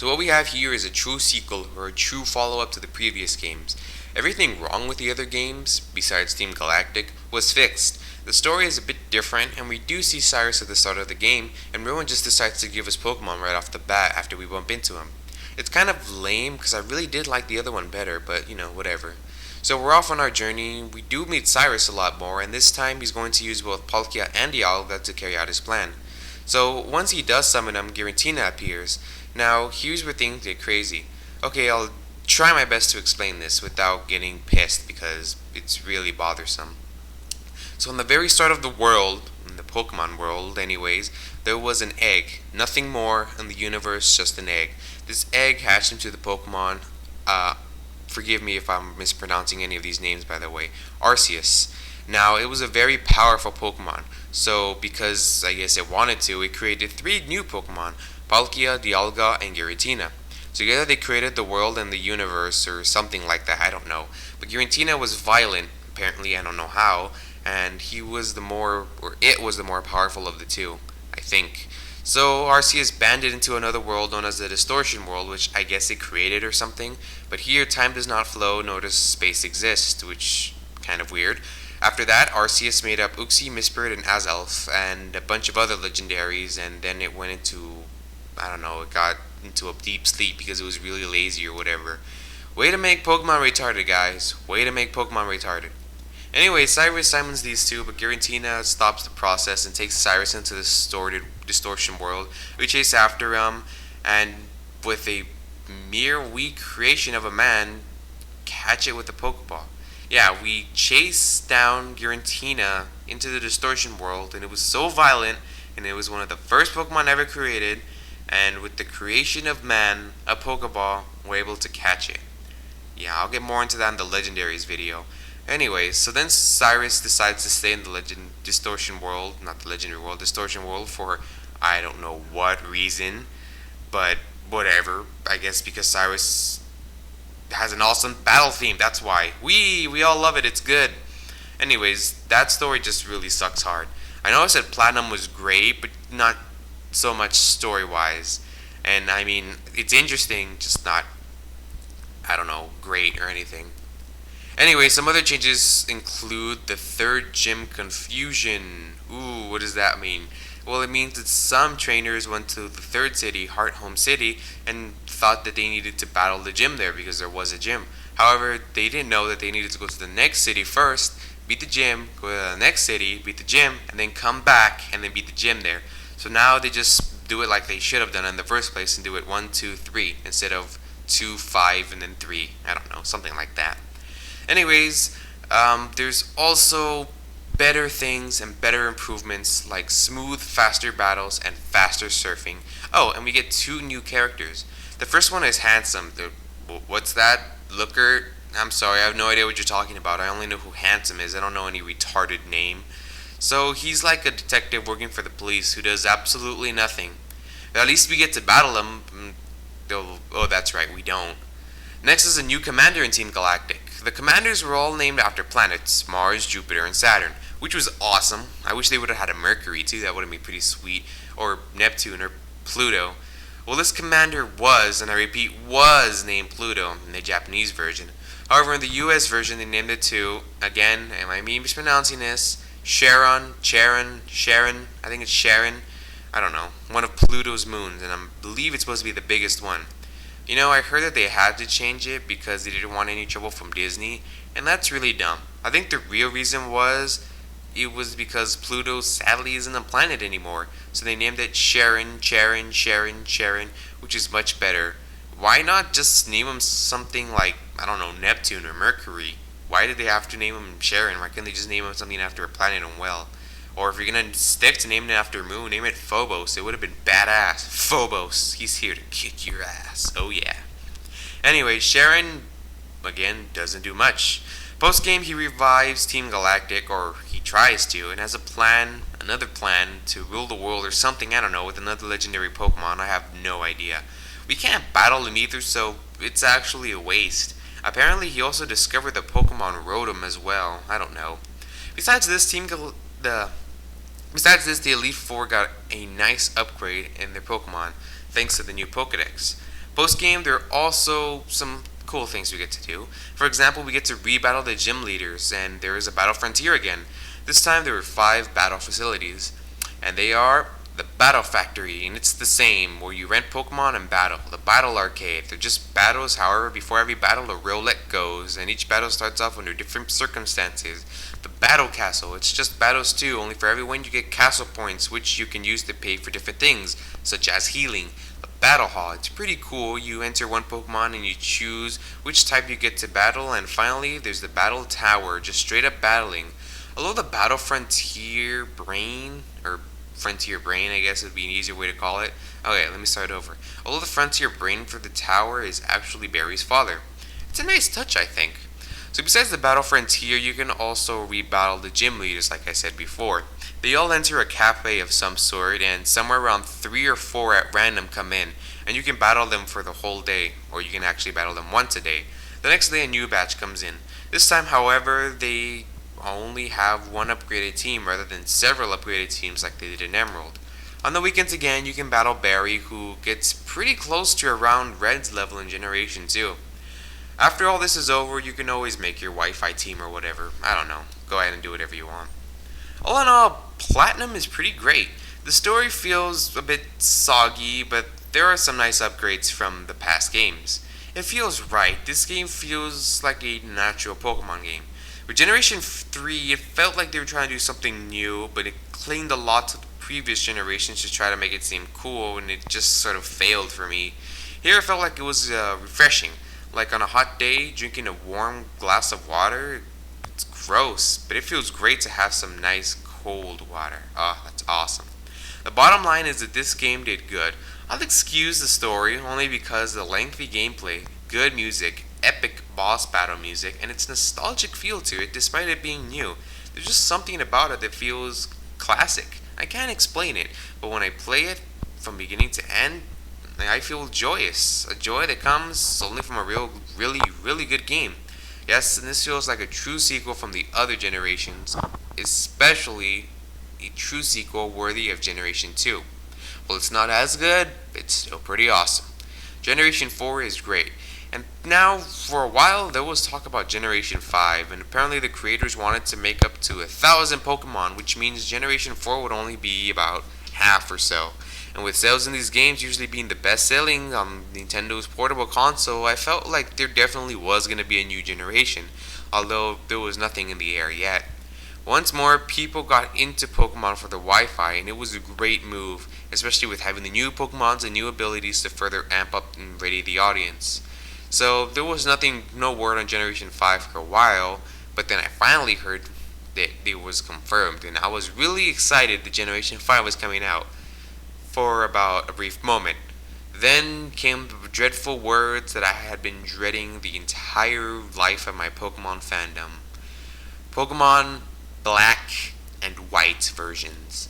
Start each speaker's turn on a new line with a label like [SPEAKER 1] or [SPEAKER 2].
[SPEAKER 1] So what we have here is a true sequel or a true follow-up to the previous games. Everything wrong with the other games, besides Team Galactic, was fixed. The story is a bit different, and we do see Cyrus at the start of the game, and Rowan just decides to give us Pokemon right off the bat after we bump into him. It's kind of lame, because I really did like the other one better, but whatever. So we're off on our journey. We do meet Cyrus a lot more, and this time he's going to use both Palkia and Dialga to carry out his plan. So once he does summon him, Giratina appears. Now, here's where things get crazy. Okay, I'll try my best to explain this without getting pissed because it's really bothersome. So in the very start of the world, in the Pokemon world anyways, there was an egg. Nothing more in the universe, just an egg. This egg hatched into the Pokemon, forgive me if I'm mispronouncing any of these names by the way, Arceus. Now, it was a very powerful Pokemon, so because I guess it wanted to, it created 3 new Pokemon, Palkia, Dialga, and Giratina. Together they created the world and the universe, or something like that, I don't know. But Giratina was violent, apparently, I don't know how, and it was the more powerful of the two, I think. So Arceus banded into another world known as the Distortion World, which I guess it created or something. But here, time does not flow, nor does space exist, which kind of weird. After that, Arceus made up Uxie, Mispert, and Azelf, and a bunch of other legendaries, and then it went into, I don't know, it got into a deep sleep because it was really lazy or whatever. Way to make Pokemon retarded, guys. Way to make Pokemon retarded. Anyway, Cyrus summons these two, but Giratina stops the process and takes Cyrus into the distortion world. We chase after him, and with a mere weak creation of a man, catch it with a Pokeball. Yeah, we chase down Giratina into the distortion world, and it was so violent, and it was one of the first Pokemon ever created, and with the creation of man, a Pokeball, we're able to catch it. Yeah, I'll get more into that in the Legendaries video. Anyways, so then Cyrus decides to stay in the distortion world, not the legendary world, distortion world for I don't know what reason, but whatever. I guess because Cyrus has an awesome battle theme, that's why. We all love it, it's good. Anyways, that story just really sucks hard. I know I said Platinum was great, but not so much story-wise. And I mean, it's interesting, just not, I don't know, great or anything. Anyway, some other changes include the third gym confusion. Ooh, what does that mean? Well, it means that some trainers went to the third city, Heart Home City, and thought that they needed to battle the gym there because there was a gym. However, they didn't know that they needed to go to the next city first, beat the gym, go to the next city, beat the gym, and then come back and then beat the gym there. So now they just do it like they should have done in the first place and do it 1, 2, 3 instead of 2, 5, and then 3. I don't know, something like that. Anyways, there's also better things and better improvements like smooth, faster battles and faster surfing. Oh, and we get 2 new characters. The first one is Handsome. What's that? Looker? I'm sorry, I have no idea what you're talking about. I only know who Handsome is. I don't know any retarded name. So he's like a detective working for the police who does absolutely nothing. But at least we get to battle him. Oh, that's right, we don't. Next is a new commander in Team Galactic. The commanders were all named after planets, Mars, Jupiter, and Saturn, which was awesome. I wish they would have had a Mercury too, that would have been pretty sweet, or Neptune, or Pluto. Well, this commander was, and I repeat, was named Pluto in the Japanese version. However, in the US version, they named it to, again, am I mispronouncing this? Sharon, I think it's Sharon, I don't know, one of Pluto's moons, and I believe it's supposed to be the biggest one. You know, I heard that they had to change it because they didn't want any trouble from Disney, and that's really dumb. I think the real reason was it was because Pluto sadly isn't a planet anymore, so they named it Sharon, which is much better. Why not just name him something like, I don't know, Neptune or Mercury? Why did they have to name him Sharon? Why couldn't they just name him something after a planet and well? Or if you're gonna stick to naming it after a moon, name it Phobos. It would have been badass. Phobos, he's here to kick your ass. Oh yeah. Anyway, Sharon, again, doesn't do much. Post game, he revives Team Galactic, or he tries to, and has another plan to rule the world or something, I don't know, with another legendary Pokemon. I have no idea. We can't battle him either, so it's actually a waste. Apparently, he also discovered the Pokemon Rotom as well. I don't know. Besides this, the Elite Four got a nice upgrade in their Pokemon, thanks to the new Pokedex. Post game, there are also some cool things we get to do. For example, we get to re-battle the gym leaders, and there is a battle frontier again. This time there were 5 battle facilities, and they are the Battle Factory, and it's the same, where you rent Pokemon and battle. The Battle Arcade, they're just battles, however, before every battle a roulette goes, and each battle starts off under different circumstances. The Battle Castle, it's just battles too, only for every win you get castle points, which you can use to pay for different things, such as healing. The Battle Hall, it's pretty cool, you enter one Pokemon and you choose which type you get to battle, and finally, there's the Battle Tower, just straight up battling. Although the Battle Frontier Brain, I guess would be an easier way to call it. Okay, let me start over. Although the Frontier Brain for the tower is actually Barry's father. It's a nice touch, I think. So besides the Battle Frontier, you can also re-battle the gym leaders, like I said before. They all enter a cafe of some sort, and somewhere around 3 or 4 at random come in, and you can battle them for the whole day, or you can actually battle them once a day. The next day a new batch comes in. This time, however, they only have one upgraded team rather than several upgraded teams like they did in Emerald. On the weekends again, you can battle Barry, who gets pretty close to around Red's level in Generation 2. After all this is over, you can always make your Wi-Fi team or whatever. I don't know. Go ahead and do whatever you want. All in all, Platinum is pretty great. The story feels a bit soggy, but there are some nice upgrades from the past games. It feels right. This game feels like a natural Pokemon game. With Generation 3, it felt like they were trying to do something new, but it clinged a lot to the previous generations to try to make it seem cool, and it just sort of failed for me. Here it felt like it was refreshing. Like on a hot day, drinking a warm glass of water. It's gross, but it feels great to have some nice cold water. Oh, that's awesome. The bottom line is that this game did good. I'll excuse the story only because the lengthy gameplay, good music, epic boss battle music, and its nostalgic feel to it despite it being new. There's just something about it that feels classic. I can't explain it, but when I play it from beginning to end, I feel joyous. A joy that comes only from a really good game. Yes, and this feels like a true sequel from the other generations, especially a true sequel worthy of Generation 2. Well, it's not as good, it's still pretty awesome. Generation 4 is great. And now, for a while, there was talk about Generation 5, and apparently the creators wanted to make up to 1,000 Pokemon, which means Generation 4 would only be about half or so. And with sales in these games usually being the best selling on Nintendo's portable console, I felt like there definitely was going to be a new generation, although there was nothing in the air yet. Once more, people got into Pokemon for the Wi-Fi, and it was a great move, especially with having the new Pokemons and new abilities to further amp up and ready the audience. So there was no word on Generation 5 for a while, but then I finally heard that it was confirmed, and I was really excited that Generation 5 was coming out for about a brief moment. Then came the dreadful words that I had been dreading the entire life of my Pokemon fandom. Pokemon Black and White versions.